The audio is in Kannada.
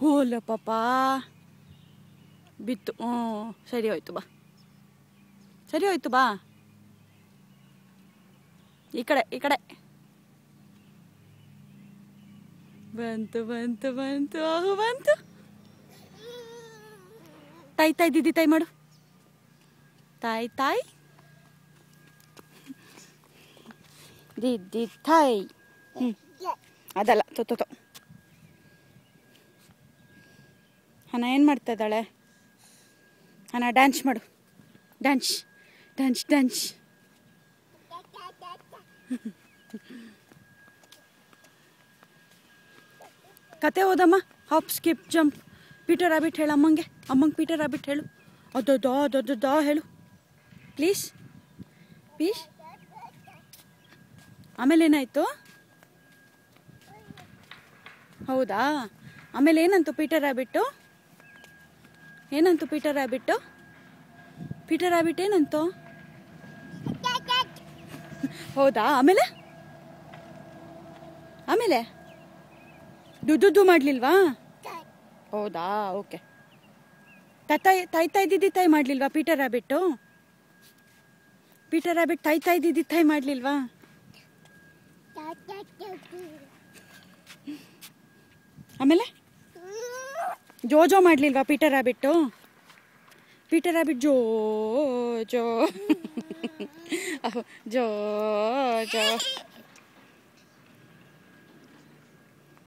ಓಲ ಪಾಪ ಬಿತ್ತು. ಸರಿ ಹೋಯ್ತು ಬಾ, ಸರಿ ಹೋಯ್ತು ಬಾ. ಈ ಕಡೆ ಈ ಕಡೆ ಬಂತು ಬಂತು ಬಂತು ಬಂತು. ತಾಯಿ ತಾಯಿ ದಿದಿ ತಾಯಿ ಮಾಡು. ತಾಯಿ ತಾಯಿ ದಿದಿ ತಾಯಿ. ಅದಲ್ಲ ತೊತ್ತೋ. ಹಣ ಏನು ಮಾಡ್ತಾ ಇದ್ದಾಳೆ? ಹಣ ಡ್ಯಾನ್ಸ್ ಮಾಡು. Dance dance dance. ಕತೆ ಓದಮ್ಮ. ಹಾಪ್ ಸ್ಕಿಪ್ ಜಂಪ್ ಪೀಟರ್ ರಾಬಿಟ್ ಹೇಳು ಅಮ್ಮಂಗೆ. ಅಮ್ಮಂಗೆ ಪೀಟರ್ ರಾಬಿಟ್ ಹೇಳು. ಅದೊದ್ದ ಹೇಳು ಪ್ಲೀಸ್ ಪ್ಲೀಸ್. ಆಮೇಲೆ ಏನಾಯ್ತು? ಹೌದಾ, ಆಮೇಲೆ ಏನಂತು ಪೀಟರ್ ರಾಬಿಟ್ಟು? ಏನಂತು ಪೀಟರ್ ರಾಬಿಟ್ಟು? ಪೀಟರ್ ರಾಬಿಟ್ ಏನಂತು? ಹೌದಾ, ಆಮೇಲೆ ಆಮೇಲೆ ದುಡ್ಡು ಮಾಡ್ಲಿಲ್ವಾ? ಹೌದಾ, ಓಕೆ. ತಾಯಿ ತಾಯಿ ದಿದಿ ತಾಯಿ ಮಾಡ್ಲಿಲ್ವಾ ಪೀಟರ್ ರಾಬಿಟ್ಟು? ಪೀಟರ್ ರಾಬಿಟ್ ತಾಯಿ ತಾಯಿ ದಿದಿ ತಾಯಿ ಮಾಡ್ಲಿಲ್ವಾ? ಆಮೇಲೆ ಜೋ ಮಾಡ್ಲಿಲ್ವಾ ಪೀಟರ್ ರಾಬಿಟ್ಟು? ಪೀಟರ್ ರಾಬಿಟ್ ಜೋ ಜೋ ಜೋ ಜೋ